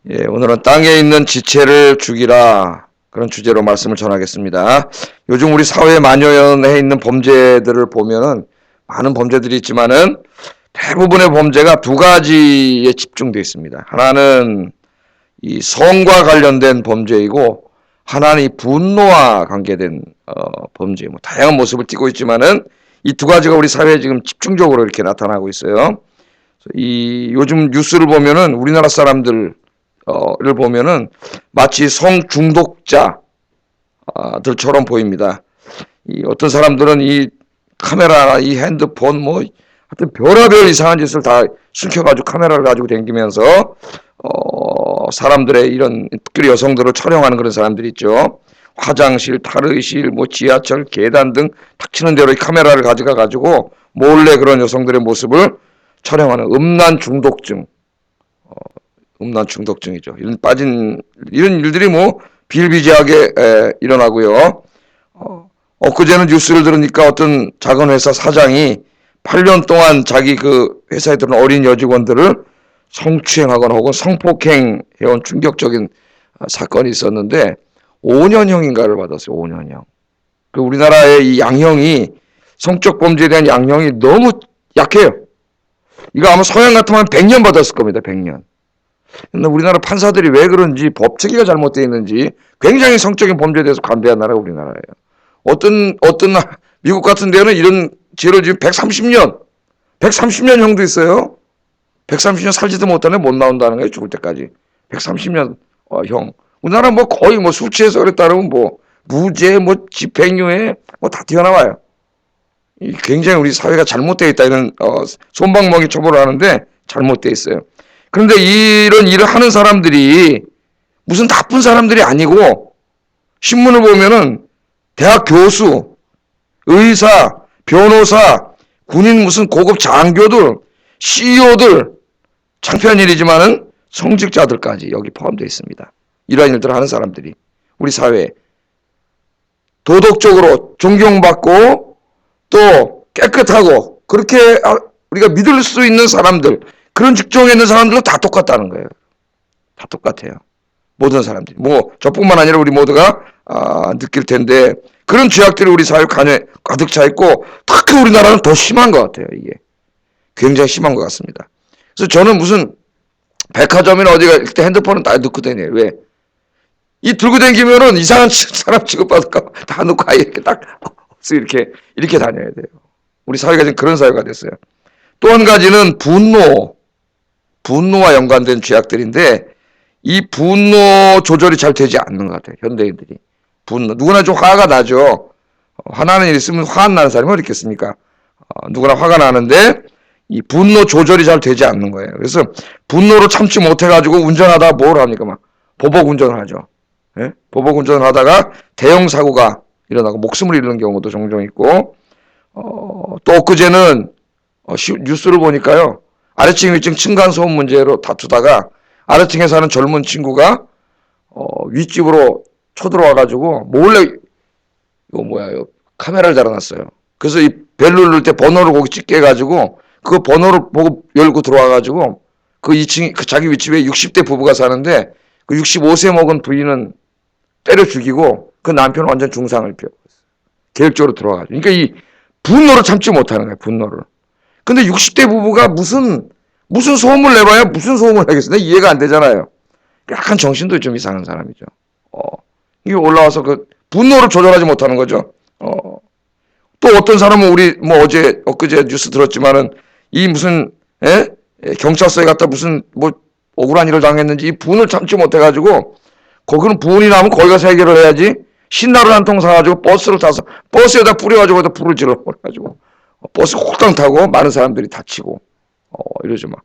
예, 오늘은 땅에 있는 지체를 죽이라 그런 주제로 말씀을 전하겠습니다. 요즘 우리 사회 만연해 있는 범죄들을 보면은 많은 범죄들이 있지만은 대부분의 범죄가 두 가지에 집중되어 있습니다. 하나는 이 성과 관련된 범죄이고 하나는 이 분노와 관계된 범죄, 뭐 다양한 모습을 띠고 있지만은 이 두 가지가 우리 사회에 지금 집중적으로 이렇게 나타나고 있어요. 이 요즘 뉴스를 보면은 우리나라 사람들 를 보면은 마치 성 중독자들처럼 보입니다. 이 어떤 사람들은 이 카메라, 이 핸드폰, 뭐 하여튼 별의별 이상한 짓을 다 숨겨가지고 카메라를 가지고 다니면서 사람들의 이런 특히 여성들을 촬영하는 그런 사람들이 있죠. 화장실, 탈의실, 뭐 지하철, 계단 등 닥치는 대로 이 카메라를 가져가 가지고 몰래 그런 여성들의 모습을 촬영하는 음란 중독증. 음란 중독증이죠. 이런 일들이 뭐 비일비재하게 일어나고요. 엊그제는 뉴스를 들으니까 어떤 작은 회사 사장이 8년 동안 자기 그 회사에 들어온 어린 여직원들을 성추행하거나 혹은 성폭행해온 충격적인 사건이 있었는데 5년형인가를 받았어요. 5년형. 그 우리나라의 이 양형이 성적 범죄에 대한 양형이 너무 약해요. 이거 아마 서양 같으면 100년 받았을 겁니다. 100년. 근데 우리나라 판사들이 왜 그런지 법체계가 잘못되어 있는지 굉장히 성적인 범죄에 대해서 관대한 나라가 우리나라예요. 어떤 미국 같은 데는 이런 죄를 지금 130년 형도 있어요. 130년 살지도 못하네 못 나온다는 거예요. 죽을 때까지. 130년 형. 우리나라 뭐 거의 뭐 수치해서 그랬다면 뭐 무죄, 뭐 집행유예 뭐 다 튀어나와요. 굉장히 우리 사회가 잘못되어 있다 이런 솜방망이 처벌을 하는데 잘못되어 있어요. 그런데 이런 일을 하는 사람들이 무슨 나쁜 사람들이 아니고 신문을 보면은 대학 교수, 의사, 변호사, 군인 무슨 고급 장교들, CEO들 창피한 일이지만은 성직자들까지 여기 포함되어 있습니다. 이러한 일들을 하는 사람들이 우리 사회에 도덕적으로 존경받고 또 깨끗하고 그렇게 우리가 믿을 수 있는 사람들 그런 직종에 있는 사람들도 다 똑같다는 거예요. 다 똑같아요. 모든 사람들이. 뭐 저뿐만 아니라 우리 모두가 느낄 텐데 그런 죄악들이 우리 사회에 가득 차 있고 특히 우리나라는 더 심한 것 같아요. 이게. 굉장히 심한 것 같습니다. 그래서 저는 무슨 백화점이나 어디 갈 때 핸드폰은 다 넣고 다녀요. 왜? 이 들고 다니면은 이상한 사람 취급받을까 다 넣고 아예 이렇게 딱 이렇게 다녀야 돼요. 우리 사회가 지금 그런 사회가 됐어요. 또 한 가지는 분노와 연관된 죄악들인데 이 분노 조절이 잘 되지 않는 것 같아요. 현대인들이. 분노. 누구나 좀 화가 나죠. 화나는 일 있으면 화 안 나는 사람이 어디 있겠습니까? 누구나 화가 나는데 이 분노 조절이 잘 되지 않는 거예요. 그래서 분노를 참지 못해가지고 운전하다가 뭘 합니까? 막 보복 운전을 하죠. 예? 보복 운전을 하다가 대형 사고가 일어나고 목숨을 잃는 경우도 종종 있고 또 엊그제는 뉴스를 보니까요. 아래층 위층 층간소음 문제로 다투다가 아래층에 사는 젊은 친구가 윗집으로 쳐들어와가지고 몰래 이거 뭐야 이거 카메라를 달아놨어요. 그래서 이 벨 누를 때 번호를 거기 찍게 해가지고 그 번호를 보고 열고 들어와가지고 그 2층 그 자기 윗집에 60대 부부가 사는데 그 65세 먹은 부인은 때려 죽이고 그 남편은 완전 중상을 입혀 계획적으로 들어와가지고 그러니까 이 분노를 참지 못하는 거예요. 분노를. 근데 60대 부부가 무슨 소음을 내봐야 무슨 소음을 하겠어요? 이해가 안 되잖아요. 약간 정신도 좀 이상한 사람이죠. 이게 올라와서 그 분노를 조절하지 못하는 거죠. 또 어떤 사람은 우리 뭐 엊그제 뉴스 들었지만은 이 무슨 경찰서에 갔다 무슨 뭐 억울한 일을 당했는지 이 분을 참지 못해가지고 거기는 분이 나면 거기 가서 해결을 해야지 신나를 한 통 사가지고 버스를 타서 버스에다 뿌려가지고 불을 질러버려가지고 버스 홀딱 타고 많은 사람들이 다치고 이러죠 막.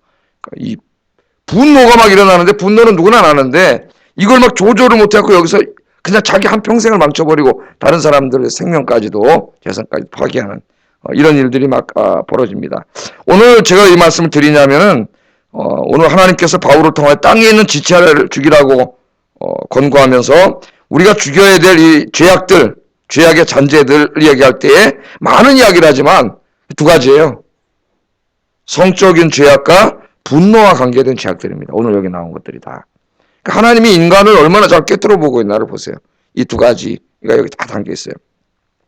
이 분노가 막 일어나는데 분노는 누구나 나는데 이걸 막 조절을 못해갖고 여기서 그냥 자기 한평생을 망쳐버리고 다른 사람들의 생명까지도 재산까지 파괴하는 이런 일들이 막 벌어집니다. 오늘 제가 이 말씀을 드리냐면은 오늘 하나님께서 바울을 통해 땅에 있는 지체를 죽이라고 권고하면서 우리가 죽여야 될 이 죄악들, 죄악의 잔재들 이야기할 때에 많은 이야기를 하지만 두 가지예요. 성적인 죄악과 분노와 관계된 죄악들입니다. 오늘 여기 나온 것들이 다. 그러니까 하나님이 인간을 얼마나 잘 꿰뚫어 보고 있나를 보세요. 이 두 가지가 여기 다 담겨 있어요.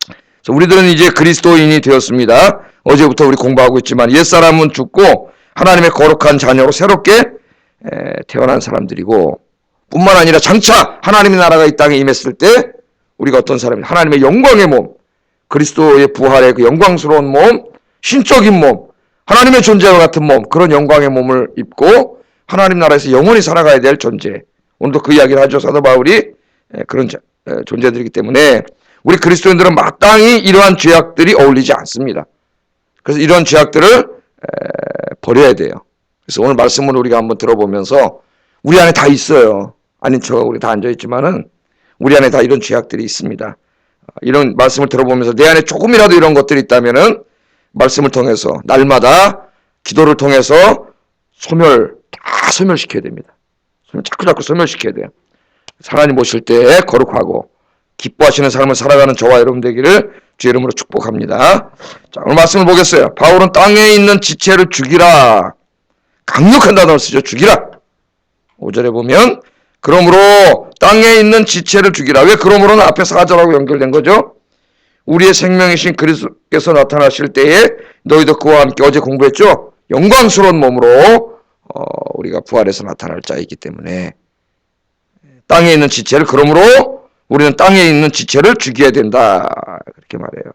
그래서 우리들은 이제 그리스도인이 되었습니다. 어제부터 우리 공부하고 있지만 옛사람은 죽고 하나님의 거룩한 자녀로 새롭게 태어난 사람들이고, 뿐만 아니라 장차 하나님의 나라가 이 땅에 임했을 때 우리가 어떤 사람이 하나님의 영광의 몸, 그리스도의 부활의 그 영광스러운 몸, 신적인 몸, 하나님의 존재와 같은 몸, 그런 영광의 몸을 입고 하나님 나라에서 영원히 살아가야 될 존재. 오늘도 그 이야기를 하죠. 사도 바울이 그런 존재들이기 때문에 우리 그리스도인들은 마땅히 이러한 죄악들이 어울리지 않습니다. 그래서 이러한 죄악들을 버려야 돼요. 그래서 오늘 말씀을 우리가 한번 들어보면서 우리 안에 다 있어요. 아닌 척하고 우리 다 앉아있지만은 우리 안에 다 이런 죄악들이 있습니다. 이런 말씀을 들어보면서 내 안에 조금이라도 이런 것들이 있다면은 말씀을 통해서 날마다 기도를 통해서 다 소멸시켜야 됩니다. 자꾸 소멸시켜야 돼요. 하나님 오실 때 거룩하고 기뻐하시는 삶을 살아가는 저와 여러분 되기를 주의 이름으로 축복합니다. 자, 오늘 말씀을 보겠어요. 바울은 땅에 있는 지체를 죽이라. 강력한 단어를 쓰죠. 죽이라. 5절에 보면 그러므로 땅에 있는 지체를 죽이라. 왜 그러므로는 앞에 4절하고 연결된 거죠? 우리의 생명이신 그리스도께서 나타나실 때에 너희도 그와 함께 어제 공부했죠? 영광스러운 몸으로 우리가 부활해서 나타날 자이기 때문에 땅에 있는 지체를, 그러므로 우리는 땅에 있는 지체를 죽여야 된다. 그렇게 말해요.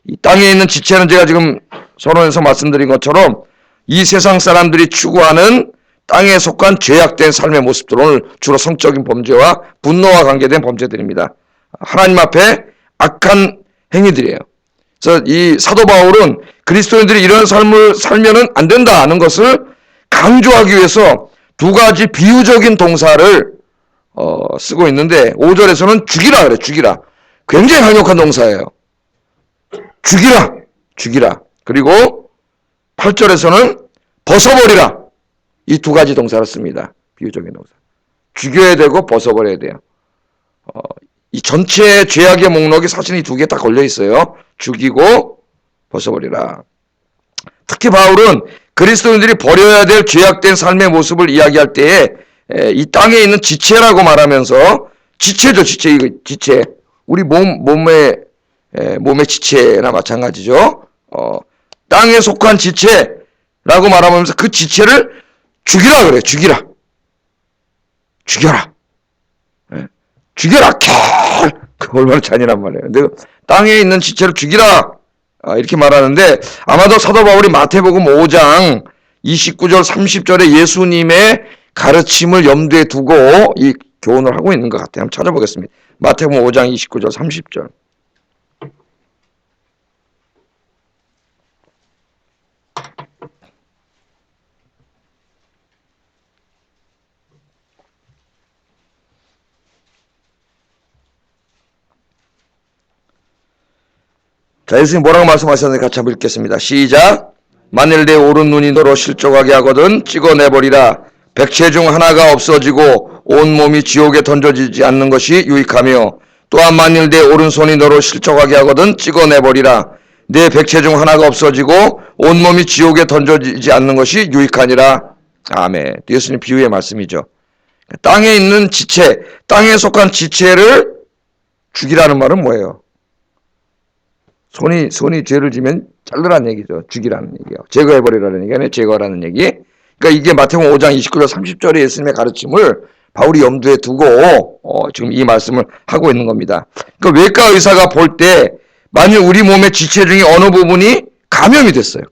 이 땅에 있는 지체는 제가 지금 서론에서 말씀드린 것처럼 이 세상 사람들이 추구하는 땅에 속한 죄악된 삶의 모습들, 오늘 주로 성적인 범죄와 분노와 관계된 범죄들입니다. 하나님 앞에 악한 행위들이에요. 그래서 이 사도 바울은 그리스도인들이 이런 삶을 살면은 안 된다는 것을 강조하기 위해서 두 가지 비유적인 동사를 쓰고 있는데 5절에서는 죽이라 그래. 죽이라. 굉장히 강력한 동사예요. 죽이라. 그리고 8절에서는 벗어버리라. 이 두 가지 동사를 씁니다. 비유적인 동사. 죽여야 되고 벗어버려야 돼요. 이 전체 죄악의 목록이 사실 이 두 개 딱 걸려 있어요. 죽이고 벗어버리라. 특히 바울은 그리스도인들이 버려야 될 죄악된 삶의 모습을 이야기할 때에 이 땅에 있는 지체라고 말하면서, 지체죠, 지체. 우리 몸의 지체나 마찬가지죠. 땅에 속한 지체라고 말하면서 그 지체를 죽이라 그래요. 죽여라. 죽여라. 그 얼마나 잔인한 말이에요. 근데 땅에 있는 지체를 죽이라. 이렇게 말하는데 아마도 사도 바울이 마태복음 5장 29절 30절에 예수님의 가르침을 염두에 두고 이 교훈을 하고 있는 것 같아요. 한번 찾아보겠습니다. 마태복음 5장 29절 30절. 자, 예수님 뭐라고 말씀하셨는지 같이 한번 읽겠습니다. 시작. 만일 내 오른 눈이 너로 실족하게 하거든 찍어내버리라. 백체 중 하나가 없어지고 온 몸이 지옥에 던져지지 않는 것이 유익하며, 또한 만일 내 오른손이 너로 실족하게 하거든 찍어내버리라. 내 백체 중 하나가 없어지고 온 몸이 지옥에 던져지지 않는 것이 유익하니라. 아멘. 예수님 비유의 말씀이죠. 땅에 있는 지체, 땅에 속한 지체를 죽이라는 말은 뭐예요? 손이 죄를 지면 자르라는 얘기죠. 죽이라는 얘기요. 제거해버리라는 얘기 아니에요. 제거라는 얘기. 그러니까 이게 마태복음 5장 29절 30절의 예수님의 가르침을 바울이 염두에 두고 지금 이 말씀을 하고 있는 겁니다. 그러니까 외과 의사가 볼 때 만일 우리 몸의 지체 중에 어느 부분이 감염이 됐어요.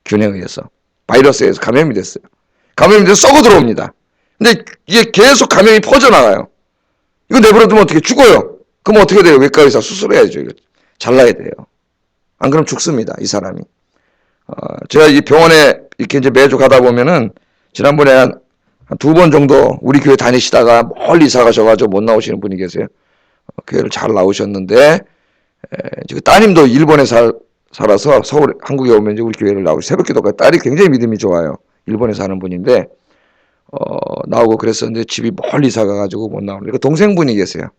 균에 의해서. 바이러스에 의해서 감염이 됐어요. 감염이 돼서 썩어 들어옵니다. 근데 이게 계속 감염이 퍼져나가요. 이거 내버려두면 어떻게 죽어요? 그럼 어떻게 돼요? 외과 의사 수술해야죠. 이거. 잘라야 돼요. 안 그러면 죽습니다. 이 사람이. 제가 이 병원에 이렇게 이제 매주 가다 보면은 지난번에 한 2번 정도 우리 교회 다니시다가 멀리 이사 가셔가지고 못 나오시는 분이 계세요. 교회를 잘 나오셨는데 지금 따님도 일본에 살아서 서울 한국에 오면 이제 우리 교회를 나오고 새벽기도까지 딸이 굉장히 믿음이 좋아요. 일본에 사는 분인데 나오고 그랬었는데 집이 멀리 이사 가가지고 못 나오는데 그 동생분이 계세요.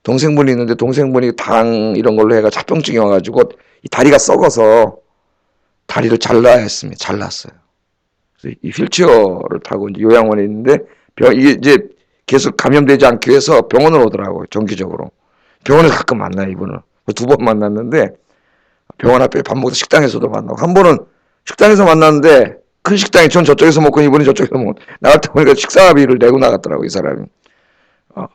동생분이 있는데 동생분이 당 이런 걸로 해가 자병증이 와가지고 이 다리가 썩어서 다리를 잘라야 했습니다. 잘랐어요. 그래서 이 휠체어를 타고 이제 요양원에 있는데 이게 이제 계속 감염되지 않기 위해서 병원을 오더라고요. 정기적으로. 병원에서 가끔 만나요, 이분을. 2번 만났는데 병원 앞에 밥 먹다 식당에서도 만나고, 한 번은 식당에서 만났는데 큰 식당이 전 저쪽에서 먹고 이분이 저쪽에서 먹고, 나갈 때 보니까 식사비를 내고 나갔더라고, 이 사람이.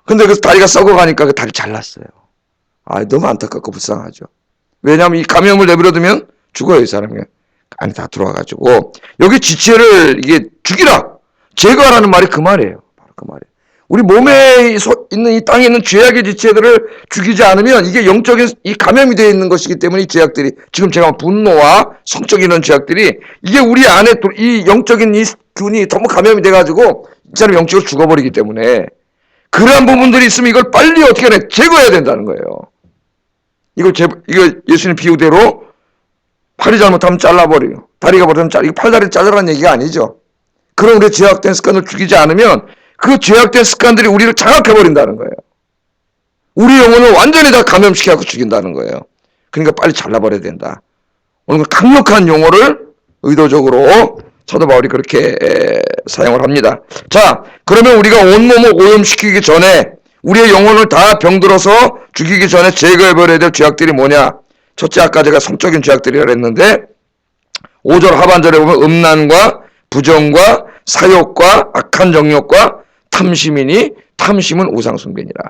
근데 그 다리가 썩어가니까 그 다리 잘랐어요. 너무 안타깝고 불쌍하죠. 왜냐하면 이 감염을 내버려두면 죽어요, 이 사람이. 안에 다 들어와가지고. 여기 지체를 이게 죽이라, 제거하라는 말이 그 말이에요. 바로 그 말이에요. 우리 몸에 있는 이 땅에 있는 죄악의 지체들을 죽이지 않으면 이게 영적인 이 감염이 되어 있는 것이기 때문에 이 죄악들이, 지금 제가 분노와 성적인 이런 죄악들이 이게 우리 안에 이 영적인 이 균이 너무 감염이 돼가지고 이 사람이 영적으로 죽어버리기 때문에 그러한 부분들이 있으면 이걸 빨리 어떻게 해야 돼? 제거해야 된다는 거예요. 이거 예수님 비유대로 팔이 잘못하면 잘라버려요. 다리가 버리면 이거 팔다리 잘라라는 얘기가 아니죠. 그럼 우리 죄악된 습관을 죽이지 않으면 그 죄악된 습관들이 우리를 장악해버린다는 거예요. 우리 영혼을 완전히 다 감염시켜서 죽인다는 거예요. 그러니까 빨리 잘라버려야 된다. 오늘 강력한 용어를 의도적으로 사도 바울이 그렇게 사용을 합니다. 자, 그러면 우리가 온몸을 오염시키기 전에, 우리의 영혼을 다 병들어서 죽이기 전에 제거해버려야 될 죄악들이 뭐냐? 첫째, 아까 제가 성적인 죄악들이라 했는데 5절 하반절에 보면 음란과 부정과 사욕과 악한 정욕과 탐심이니 탐심은 우상숭배니라.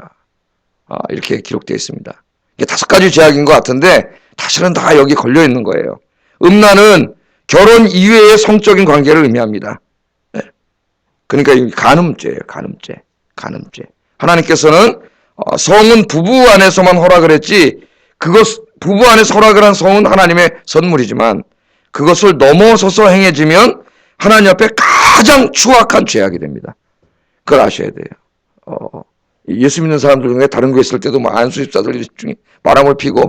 이렇게 기록되어 있습니다. 이게 5가지 죄악인 것 같은데 사실은 다 여기 걸려 있는 거예요. 음란은 결혼 이외의 성적인 관계를 의미합니다. 그러니까 간음죄예요. 간음죄. 하나님께서는 성은 부부 안에서만 허락을 했지, 부부 안에서 허락을 한 성은 하나님의 선물이지만 그것을 넘어서서 행해지면 하나님 앞에 가장 추악한 죄악이 됩니다. 그걸 아셔야 돼요. 예수 믿는 사람들 중에 다른 교회 있을 때도 안수집사들 중에 바람을 피고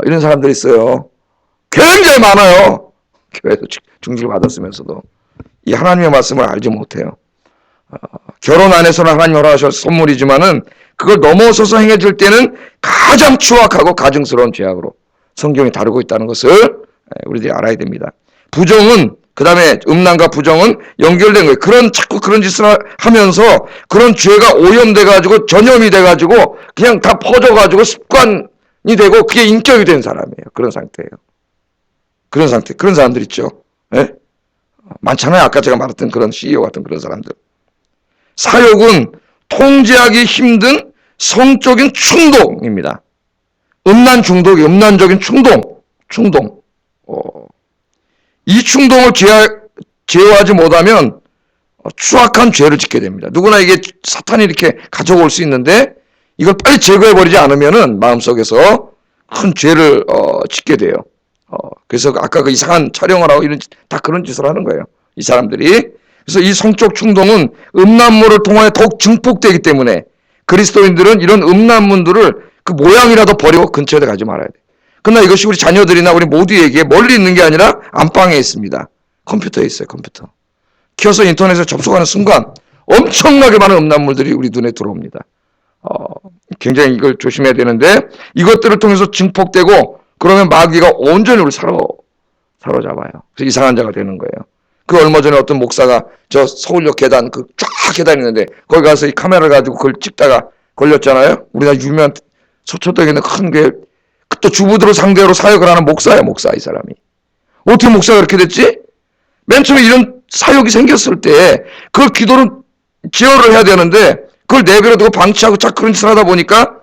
이런 사람들이 있어요. 굉장히 많아요. 교회에서 중지를 받았으면서도 이 하나님의 말씀을 알지 못해요. 결혼 안에서는 하나님 허락하실 선물이지만은 그걸 넘어서서 행해질 때는 가장 추악하고 가증스러운 죄악으로 성경이 다루고 있다는 것을 우리들이 알아야 됩니다. 부정은, 그 다음에 음란과 부정은 연결된 거예요. 자꾸 그런 짓을 하면서 그런 죄가 오염돼가지고 전염이 돼가지고 그냥 다 퍼져가지고 습관이 되고 그게 인격이 된 사람이에요. 그런 상태예요. 그런 사람들 있죠. 예? 많잖아요. 아까 제가 말했던 그런 CEO 같은 그런 사람들. 사욕은 통제하기 힘든 성적인 충동입니다. 음란적인 충동. 이 충동을 제어하지 못하면 추악한 죄를 짓게 됩니다. 누구나 이게 사탄이 이렇게 가져올 수 있는데 이걸 빨리 제거해버리지 않으면은 마음속에서 큰 죄를 짓게 돼요. 그래서 아까 그 이상한 촬영을 하고 다 그런 짓을 하는 거예요. 이 사람들이. 그래서 이 성적 충동은 음란물을 통해 더욱 증폭되기 때문에 그리스도인들은 이런 음란물들을 그 모양이라도 버리고 근처에 가지 말아야 돼요. 그러나 이것이 우리 자녀들이나 우리 모두에게 멀리 있는 게 아니라 안방에 있습니다. 컴퓨터에 있어요. 컴퓨터. 켜서 인터넷에 접속하는 순간 엄청나게 많은 음란물들이 우리 눈에 들어옵니다. 굉장히 이걸 조심해야 되는데 이것들을 통해서 증폭되고 그러면 마귀가 온전히 우리 사로잡아요. 그래서 이상한 자가 되는 거예요. 그 얼마 전에 어떤 목사가 저 서울역 계단 쫙 계단 있는데 거기 가서 이 카메라를 가지고 그걸 찍다가 걸렸잖아요. 우리나라 유명한 서초동에 있는 큰 게 또 주부들을 상대로 사역을 하는 목사야, 이 사람이. 어떻게 목사가 그렇게 됐지? 맨 처음에 이런 사역이 생겼을 때 그걸 기도를 제어를 해야 되는데 그걸 내버려두고 방치하고 자꾸 그런 짓을 하다 보니까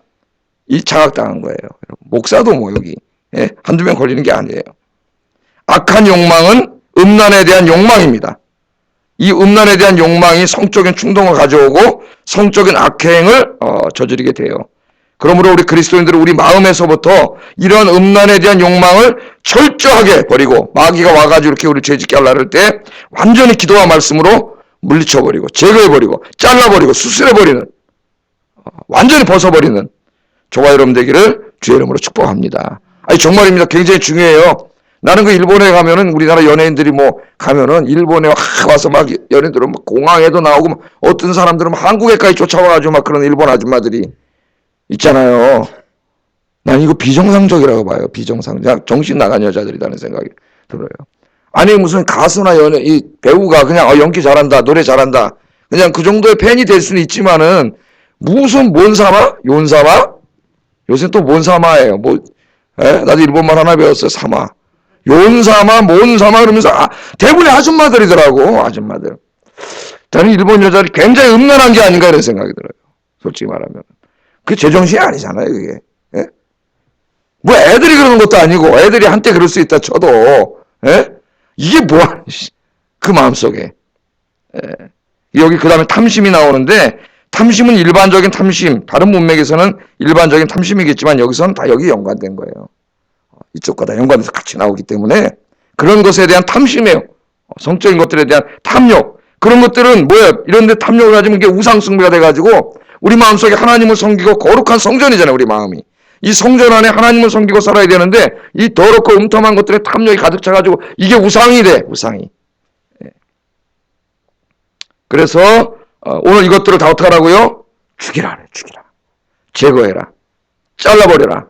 이 장악당한 거예요. 목사도 여기 한두 명 걸리는 게 아니에요. 악한 욕망은 음란에 대한 욕망입니다. 이 음란에 대한 욕망이 성적인 충동을 가져오고 성적인 악행을 저지르게 돼요. 그러므로 우리 그리스도인들은 우리 마음에서부터 이러한 음란에 대한 욕망을 철저하게 버리고 마귀가 와가지고 이렇게 우리 죄짓게 하려고 할 때 완전히 기도와 말씀으로 물리쳐버리고 제거해버리고 잘라버리고 수술해버리는 완전히 벗어버리는 저와 여러분 되기를 주의 이름으로 축복합니다. 정말입니다. 굉장히 중요해요. 나는 그 일본에 가면은 우리나라 연예인들이 가면은 일본에 와서 연예인들은 공항에도 나오고 어떤 사람들은 한국에까지 쫓아와가지고 그런 일본 아줌마들이 있잖아요. 난 이거 비정상적이라고 봐요. 비정상. 정신 나간 여자들이라는 생각이 들어요. 아니 무슨 가수나 이 배우가 그냥 연기 잘한다, 노래 잘한다. 그냥 그 정도의 팬이 될 수는 있지만은 무슨 몬사마? 요사마? 요새 또 몬사마예요. 뭐, 나도 일본말 하나 배웠어요. 사마. 요사마, 몬사마 그러면서 대부분의 아줌마들이더라고. 아줌마들. 저는 일본 여자들이 굉장히 음란한 게 아닌가 이런 생각이 들어요. 솔직히 말하면. 그게 제정신이 아니잖아요. 그게. 예? 뭐 애들이 그러는 것도 아니고 애들이 한때 그럴 수 있다 쳐도 이게 뭐야. 그 마음속에. 여기 그 다음에 탐심이 나오는데 탐심은 일반적인 탐심, 다른 문맥에서는 일반적인 탐심이겠지만 여기서는 다 여기 연관된 거예요. 이쪽과 다 연관돼서 같이 나오기 때문에 그런 것에 대한 탐심이에요. 성적인 것들에 대한 탐욕. 그런 것들은 뭐예요? 이런 데 탐욕을 가지면 이게 우상숭배가 돼가지고 우리 마음속에 하나님을 섬기고 거룩한 성전이잖아요. 우리 마음이. 이 성전 안에 하나님을 섬기고 살아야 되는데 이 더럽고 음탐한 것들에 탐욕이 가득 차가지고 이게 우상이 돼. 우상이. 그래서 오늘 이것들을 다 어떻게 하라고요? 죽이라. 죽이라. 제거해라. 잘라버려라.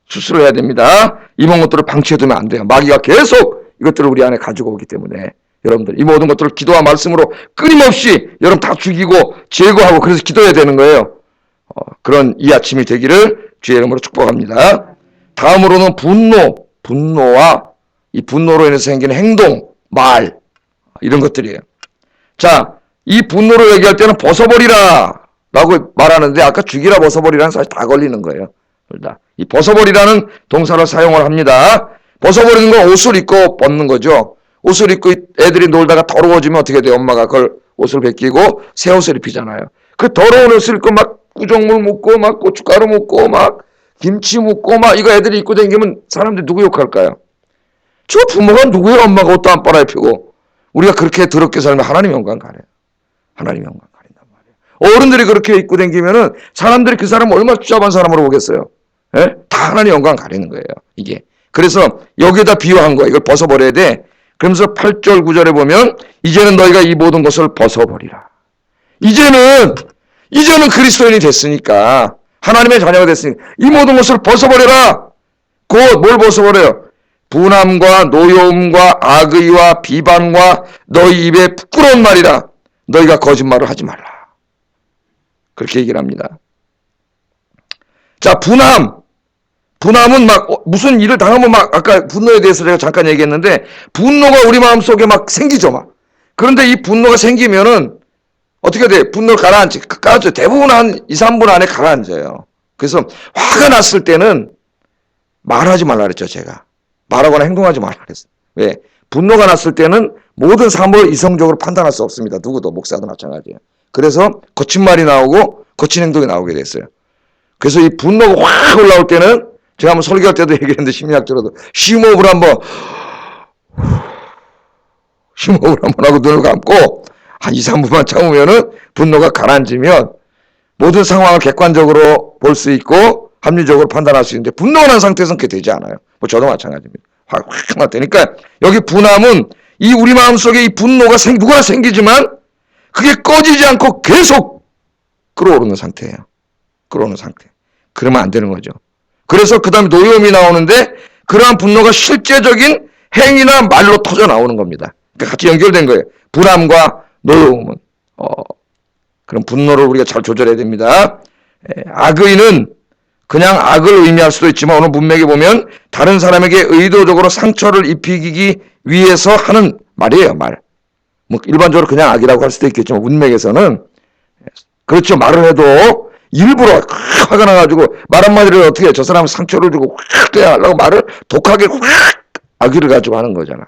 수술을 해야 됩니다. 이런 것들을 방치해두면 안 돼요. 마귀가 계속 이것들을 우리 안에 가지고 오기 때문에 여러분들 이 모든 것들을 기도와 말씀으로 끊임없이 여러분 다 죽이고 제거하고 그래서 기도해야 되는 거예요. 그런 이 아침이 되기를 주의 이름으로 축복합니다. 다음으로는 분노와 이 분노로 인해서 생기는 행동, 말 이런 것들이에요. 자, 이 분노를 얘기할 때는 벗어버리라 라고 말하는데 아까 죽이라 벗어버리라는 사실 다 걸리는 거예요. 이 벗어버리라는 동사를 사용을 합니다. 벗어버리는 건 옷을 입고 벗는 거죠. 옷을 입고 애들이 놀다가 더러워지면 어떻게 돼요? 엄마가 그걸 옷을 벗기고 새 옷을 입히잖아요. 그 더러운 옷을 입고 막 구정물 묻고 막 고춧가루 묻고 막 김치 묻고 막 이거 애들이 입고 다니면 사람들이 누구 욕할까요? 저 부모가 누구예요? 엄마가 옷도 안 빨아입히고. 우리가 그렇게 더럽게 살면 하나님 영광 가려요. 하나님 영광 가린단 말이에요. 어른들이 그렇게 입고 다니면은 사람들이 그 사람을 얼마나 추잡한 사람으로 보겠어요. 다 하나님 영광 가리는 거예요. 이게. 그래서 여기에다 비유한 거예요. 이걸 벗어버려야 돼. 그러면서 8절 9절에 보면 이제는 너희가 이 모든 것을 벗어버리라. 이제는 그리스도인이 됐으니까 하나님의 자녀가 됐으니까 이 모든 것을 벗어버려라. 곧 뭘 벗어버려요? 분함과 노여움과 악의와 비방과 너희 입에 부끄러운 말이라. 너희가 거짓말을 하지 말라. 그렇게 얘기를 합니다. 자, 분함은 막 무슨 일을 당하면 막 아까 분노에 대해서 제가 잠깐 얘기했는데 분노가 우리 마음속에 막 생기죠. 막. 그런데 이 분노가 생기면은 어떻게 돼? 분노를 가라앉혀. 대부분 한 2, 3분 안에 가라앉아요. 그래서 화가 났을 때는 말하지 말라 그랬죠, 제가. 말하거나 행동하지 말라 그랬어요. 왜? 분노가 났을 때는 모든 사물을 이성적으로 판단할 수 없습니다. 누구도, 목사도 마찬가지예요. 그래서 거친 말이 나오고 거친 행동이 나오게 됐어요. 그래서 이 분노가 확 올라올 때는 제가 한번 설교할 때도 얘기했는데 심리학적으로도 심호흡을 한번 하고 눈을 감고 한 2, 3분만 참으면은 분노가 가라앉으면 모든 상황을 객관적으로 볼 수 있고 합리적으로 판단할 수 있는데 분노가 난 상태에서는 그게 되지 않아요. 뭐 저도 마찬가지입니다. 확 나타니까 여기 분함은 이 우리 마음속에 이 분노가 누구나 생기지만 그게 꺼지지 않고 계속 끌어오르는 상태예요. 끌어오는 상태. 그러면 안 되는 거죠. 그래서 그 다음에 노여움이 나오는데 그러한 분노가 실제적인 행위나 말로 터져 나오는 겁니다. 그러니까 같이 연결된 거예요. 불함과 노여움은. 그럼 분노를 우리가 잘 조절해야 됩니다. 악의는 그냥 악을 의미할 수도 있지만 오늘 문맥에 보면 다른 사람에게 의도적으로 상처를 입히기 위해서 하는 말이에요. 말. 뭐 일반적으로 그냥 악이라고 할 수도 있겠지만 문맥에서는 그렇죠. 말을 해도 일부러 화가 나가지고 말 한마디를 어떻게 해. 저 사람 상처를 주고 확 해야 하려고 말을 독하게 확 악의를 가지고 하는 거잖아.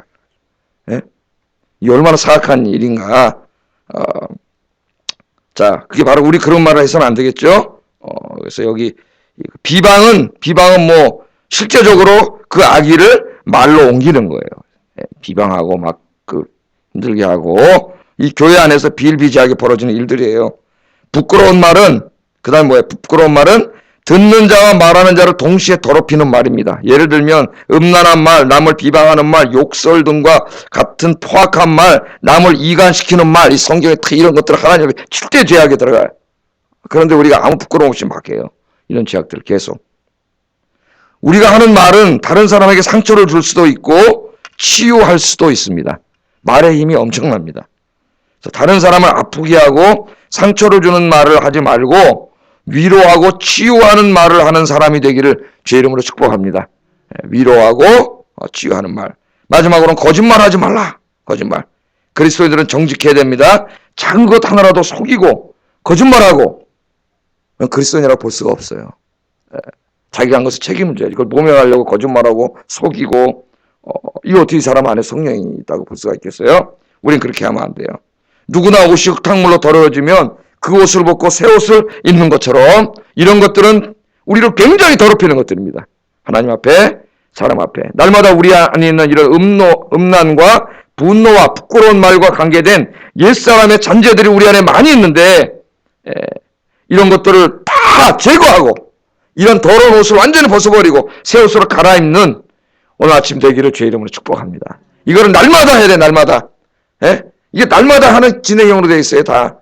이 얼마나 사악한 일인가. 자, 그게 바로 우리 그런 말을 해서는 안 되겠죠. 그래서 여기 비방은 뭐 실제적으로 그 악의를 말로 옮기는 거예요. 비방하고 막 힘들게 하고 이 교회 안에서 비일비재하게 벌어지는 일들이에요. 부끄러운 말은 그다음 뭐예요? 부끄러운 말은 듣는 자와 말하는 자를 동시에 더럽히는 말입니다. 예를 들면 음란한 말, 남을 비방하는 말, 욕설 등과 같은 포악한 말, 남을 이간시키는 말, 이 성경에 이런 것들을 하나님 앞에 절대 죄악에 들어가요. 그런데 우리가 아무 부끄러움 없이 막 해요. 이런 죄악들을 계속. 우리가 하는 말은 다른 사람에게 상처를 줄 수도 있고 치유할 수도 있습니다. 말의 힘이 엄청납니다. 다른 사람을 아프게 하고 상처를 주는 말을 하지 말고 위로하고 치유하는 말을 하는 사람이 되기를 주의 이름으로 축복합니다. 위로하고 치유하는 말. 마지막으로는 거짓말하지 말라. 거짓말. 그리스도인들은 정직해야 됩니다. 작은 것 하나라도 속이고 거짓말하고 그리스도인이라고 볼 수가 없어요. 자기가 한 것을 책임을 져야지. 그걸 모면하려고 거짓말하고 속이고 이거 어떻게 사람 안에 성령이 있다고 볼 수가 있겠어요? 우린 그렇게 하면 안 돼요. 누구나 옷이 흙탕물로 더러워지면 그 옷을 벗고 새 옷을 입는 것처럼 이런 것들은 우리를 굉장히 더럽히는 것들입니다. 하나님 앞에, 사람 앞에. 날마다 우리 안에 있는 이런 음란과 분노와 부끄러운 말과 관계된 옛사람의 잔재들이 우리 안에 많이 있는데 이런 것들을 다 제거하고 이런 더러운 옷을 완전히 벗어버리고 새 옷으로 갈아입는 오늘 아침 되기를 주의 이름으로 축복합니다. 이거를 날마다 해야 돼. 날마다. 이게 날마다 하는 진행형으로 되어 있어요. 다.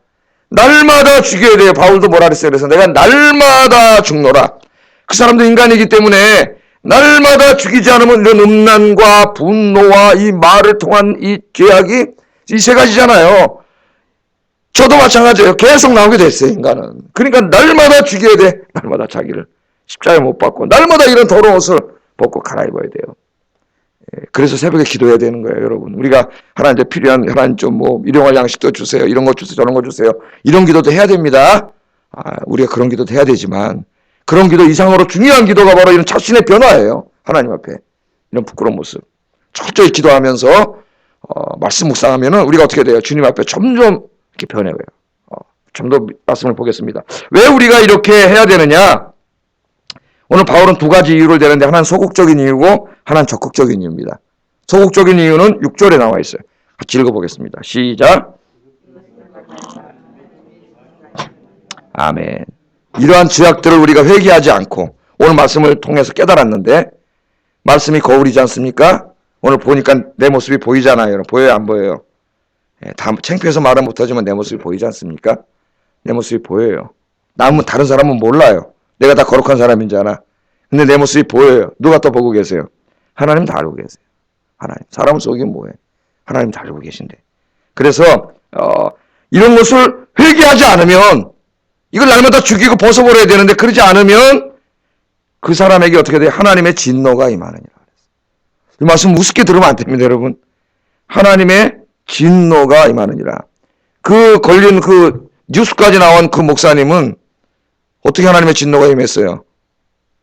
날마다 죽여야 돼요. 바울도 뭐라 그랬어요. 그래서 내가 날마다 죽노라. 그 사람도 인간이기 때문에 날마다 죽이지 않으면 이런 음란과 분노와 이 말을 통한 이 죄악이 이 세 가지잖아요. 저도 마찬가지예요. 계속 나오게 됐어요. 인간은. 그러니까 날마다 죽여야 돼. 날마다 자기를 십자가에 못 박고 날마다 이런 더러운 옷을 벗고 갈아입어야 돼요. 그래서 새벽에 기도해야 되는 거예요, 여러분. 우리가 하나님께 필요한, 하나님 좀 뭐 일용할 양식도 주세요. 이런 거 주세요. 저런 거 주세요. 이런 기도도 해야 됩니다. 우리가 그런 기도도 해야 되지만 그런 기도 이상으로 중요한 기도가 바로 이런 자신의 변화예요. 하나님 앞에. 이런 부끄러운 모습. 철저히 기도하면서 말씀 묵상하면은 우리가 어떻게 돼요? 주님 앞에 점점 이렇게 변해요. 좀 더 말씀을 보겠습니다. 왜 우리가 이렇게 해야 되느냐? 오늘 바울은 두 가지 이유를 대는데 하나는 소극적인 이유고 하나는 적극적인 이유입니다. 소극적인 이유는 6절에 나와 있어요. 같이 읽어보겠습니다. 시작. 아멘. 이러한 죄악들을 우리가 회개하지 않고 오늘 말씀을 통해서 깨달았는데 말씀이 거울이지 않습니까? 오늘 보니까 내 모습이 보이잖아요. 보여요, 안 보여요? 다 창피해서 말은 못하지만 내 모습이 보이지 않습니까? 내 모습이 보여요. 다른 사람은 몰라요. 내가 다 거룩한 사람인 줄 알아. 근데 내 모습이 보여요. 누가 또 보고 계세요? 하나님 다 알고 계세요. 하나님. 사람을 속이면 뭐해? 하나님 다 알고 계신데. 그래서 이런 것을 회개하지 않으면 이걸 날마다 죽이고 벗어버려야 되는데 그러지 않으면 그 사람에게 어떻게 돼요? 하나님의 진노가 임하느니라. 이 말씀 우습게 들으면 안 됩니다, 여러분. 하나님의 진노가 임하느니라. 그 걸린 그 뉴스까지 나온 그 목사님은 어떻게 하나님의 진노가 임했어요?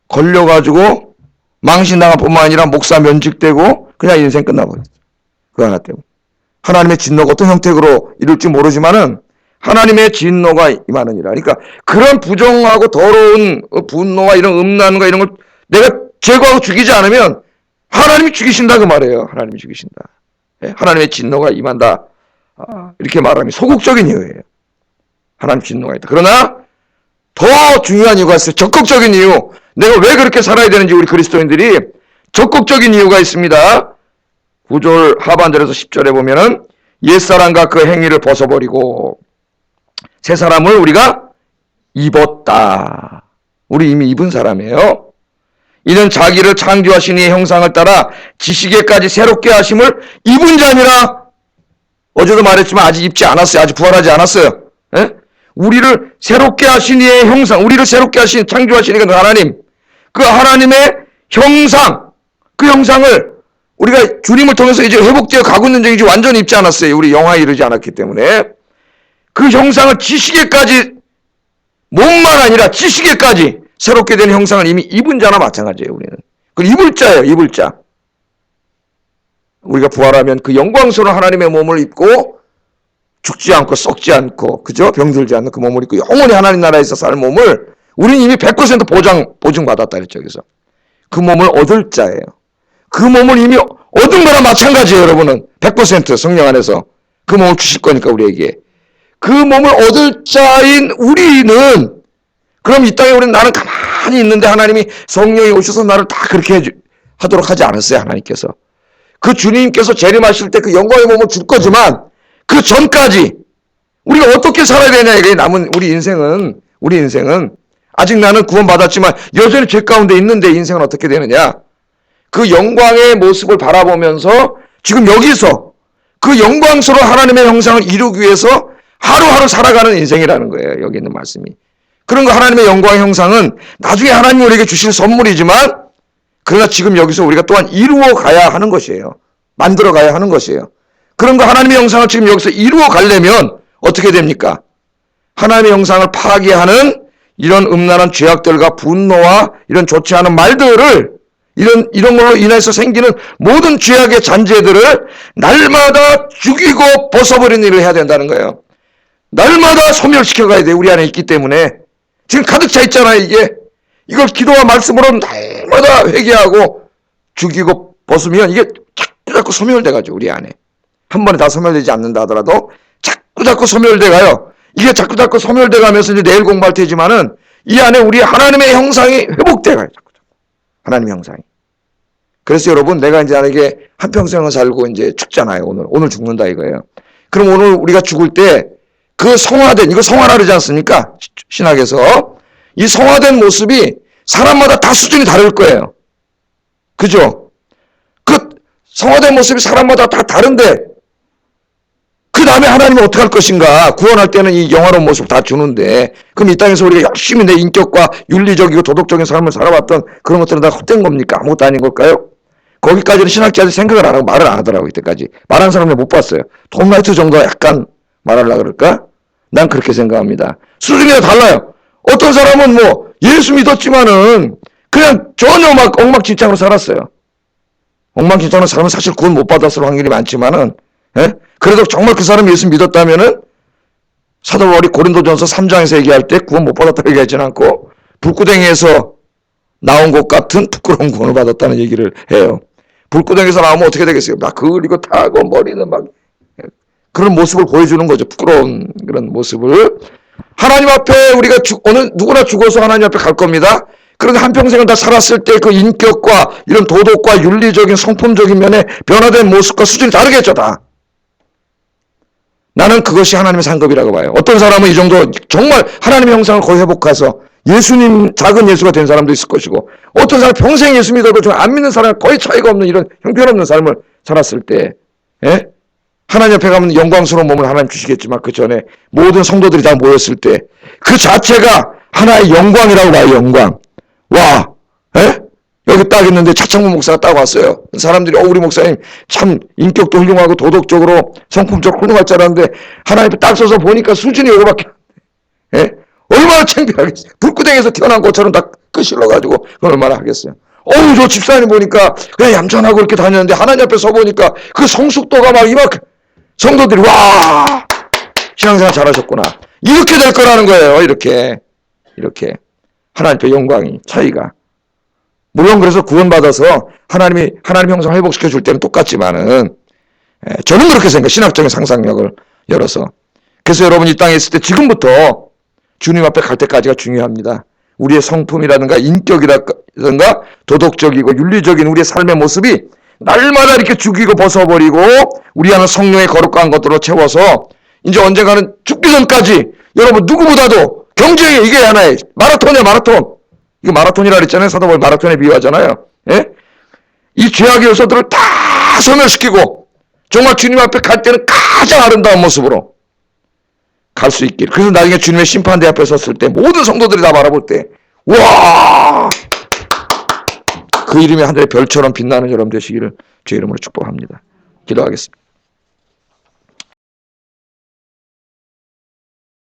걸려가지고 망신당한 뿐만 아니라 목사 면직되고 그냥 인생 끝나버렸어요. 그 하나 때문에. 하나님의 진노가 어떤 형태로 이룰지 모르지만은 하나님의 진노가 임하느니라. 그러니까 그런 부정하고 더러운 분노와 이런 음란과 이런 걸 내가 제거하고 죽이지 않으면 하나님이 죽이신다 그 말이에요. 하나님이 죽이신다. 하나님의 진노가 임한다. 이렇게 말하면 소극적인 이유예요. 하나님 진노가 있다. 그러나 더 중요한 이유가 있어요. 적극적인 이유. 내가 왜 그렇게 살아야 되는지 우리 그리스도인들이 적극적인 이유가 있습니다. 9절 하반절에서 10절에 보면은 옛사람과 그 행위를 벗어버리고 새 사람을 우리가 입었다. 우리 이미 입은 사람이에요. 이는 자기를 창조하신 이의 형상을 따라 지식에까지 새롭게 하심을 입은 자니라. 어제도 말했지만 아직 입지 않았어요. 아직 부활하지 않았어요. 에? 우리를 새롭게 하신 이의 형상, 우리를 새롭게 하신 창조하신 이가 하나님, 그 하나님의 형상, 그 형상을 우리가 주님을 통해서 이제 회복되어 가고 있는 중이지 완전히 입지 않았어요. 우리 영화에 이르지 않았기 때문에 그 형상을 지식에까지, 몸만 아니라 지식에까지 새롭게 된 형상을 이미 입은 자나 마찬가지예요. 우리는 그 입을 자예요. 입을 자. 우리가 부활하면 그 영광스러운 하나님의 몸을 입고 죽지 않고 썩지 않고 그죠? 병들지 않는 그 몸을 입고 영원히 하나님 나라에서 살 몸을 우리는 이미 100% 보증받았다 그랬죠. 그래서 그 몸을 얻을 자예요. 그 몸을 이미 얻은 거랑 마찬가지예요. 여러분은 100% 성령 안에서 그 몸을 주실 거니까 우리에게 그 몸을 얻을 자인 우리는 그럼 이 땅에 우리는 나는 가만히 있는데 하나님이 성령이 오셔서 나를 다 그렇게 하도록 하지 않았어요. 하나님께서 그 주님께서 재림하실 때 그 영광의 몸을 줄 거지만 그 전까지 우리가 어떻게 살아야 되냐 이게 남은 우리 인생은 아직 나는 구원받았지만 여전히 죄 가운데 있는데 인생은 어떻게 되느냐? 그 영광의 모습을 바라보면서 지금 여기서 그 영광스러운 하나님의 형상을 이루기 위해서 하루하루 살아가는 인생이라는 거예요. 여기 있는 말씀이. 그런 거 하나님의 영광의 형상은 나중에 하나님이 우리에게 주실 선물이지만 그러나 지금 여기서 우리가 또한 이루어 가야 하는 것이에요. 만들어 가야 하는 것이에요. 그런 거 하나님의 형상을 지금 여기서 이루어 가려면 어떻게 됩니까? 하나님의 형상을 파괴하는 이런 음란한 죄악들과 분노와 이런 좋지 않은 말들을 이런 걸로 인해서 생기는 모든 죄악의 잔재들을 날마다 죽이고 벗어버리는 일을 해야 된다는 거예요. 날마다 소멸시켜 가야 돼. 우리 안에 있기 때문에. 지금 가득 차 있잖아요, 이게. 이걸 기도와 말씀으로 날마다 회개하고 죽이고 벗으면 이게 자꾸 소멸돼가지고 우리 안에. 한 번에 다 소멸되지 않는다 하더라도 자꾸 소멸돼가요. 이게 자꾸 소멸돼가면서 이제 내일 공부할 테지만은 이 안에 우리 하나님의 형상이 회복돼가요. 자꾸. 하나님의 형상이. 그래서 여러분, 내가 이제 만약에 한평생을 살고 이제 죽잖아요. 오늘 죽는다 이거예요. 그럼 오늘 우리가 죽을 때 그 성화된, 이거 성화라 그러지 않습니까? 신학에서. 이 성화된 모습이 사람마다 다 수준이 다를 거예요. 그죠? 그 성화된 모습이 사람마다 다 다른데 그 다음에 하나님은 어떻게 할 것인가? 구원할 때는 이 영화로운 모습 다 주는데 그럼 이 땅에서 우리가 열심히 내 인격과 윤리적이고 도덕적인 삶을 살아왔던 그런 것들은 다 헛된 겁니까? 아무것도 아닌 걸까요? 거기까지는 신학자들이 생각을 안 하고 말을 안 하더라고요. 이때까지. 말하는 사람을 못 봤어요. 톰 라이트 정도가 약간 말하려고 그럴까? 난 그렇게 생각합니다. 수준이 다 달라요. 어떤 사람은 뭐 예수 믿었지만은 그냥 전혀 막 엉망진창으로 살았어요. 엉망진창으로 살면 사실 구원 못 받았을 확률이 많지만은, 예? 그래도 정말 그 사람이 예수 믿었다면은 사도 바울이 고린도전서 3장에서 얘기할 때 구원 못 받았다고 얘기하지는 않고 불구덩이에서 나온 것 같은 부끄러운 구원을 받았다는 얘기를 해요. 불구덩이에서 나오면 어떻게 되겠어요? 막 그리고 타고 머리는 막 그런 모습을 보여주는 거죠. 부끄러운 그런 모습을. 하나님 앞에 우리가 오늘 누구나 죽어서 하나님 앞에 갈 겁니다. 그런데 한평생을 다 살았을 때 그 인격과 이런 도덕과 윤리적인 성품적인 면에 변화된 모습과 수준이 다르겠죠, 다. 나는 그것이 하나님의 상급이라고 봐요. 어떤 사람은 이 정도 정말 하나님의 형상을 거의 회복해서 예수님 작은 예수가 된 사람도 있을 것이고 어떤 사람 평생 예수 믿어도 좀 안 믿는 사람 거의 차이가 없는 이런 형편없는 삶을 살았을 때, 예? 하나님 앞에 가면 영광스러운 몸을 하나님 주시겠지만 그 전에 모든 성도들이 다 모였을 때 그 자체가 하나의 영광이라고 봐요. 영광. 와, 에? 여기 딱 있는데 차창문 목사가 딱 왔어요. 사람들이 우리 목사님 참 인격도 훌륭하고 도덕적으로 성품적으로 훌륭할 줄 알았는데 하나님 앞에 딱 서서 보니까 수준이 요거밖에 안 돼. 에? 얼마나 창피하겠어요. 불구덩이에서 태어난 것처럼 다 끄실러가지고 그건 얼마나 하겠어요. 저 집사님 보니까 그냥 얌전하고 이렇게 다녔는데 하나님 앞에 서 보니까 그 성숙도가 막 이만큼 성도들이 와 신앙생활 잘하셨구나 이렇게 될 거라는 거예요. 이렇게 하나님 앞에 영광이 차이가 물론 그래서 구원받아서 하나님 형상 회복시켜 줄 때는 똑같지만은 저는 그렇게 생각해요. 신학적인 상상력을 열어서. 그래서 여러분 이 땅에 있을 때 지금부터 주님 앞에 갈 때까지가 중요합니다. 우리의 성품이라든가 인격이라든가 도덕적이고 윤리적인 우리의 삶의 모습이 날마다 이렇게 죽이고 벗어버리고 우리 안에 성령의 거룩한 것들로 채워서 이제 언젠가는 죽기 전까지 여러분 누구보다도 경쟁이 이게 하나의 마라톤이야 마라톤. 이거 마라톤이라 그랬잖아요. 사도 바울 마라톤에 비유하잖아요. 예? 이 죄악의 요소들을 다 소멸시키고 정말 주님 앞에 갈 때는 가장 아름다운 모습으로 갈 수 있길. 그래서 나중에 주님의 심판대 앞에 섰을 때 모든 성도들이 다 바라볼 때 와! 그 이름이 하늘의 별처럼 빛나는 여러분 되시기를 주의 이름으로 축복합니다. 기도하겠습니다.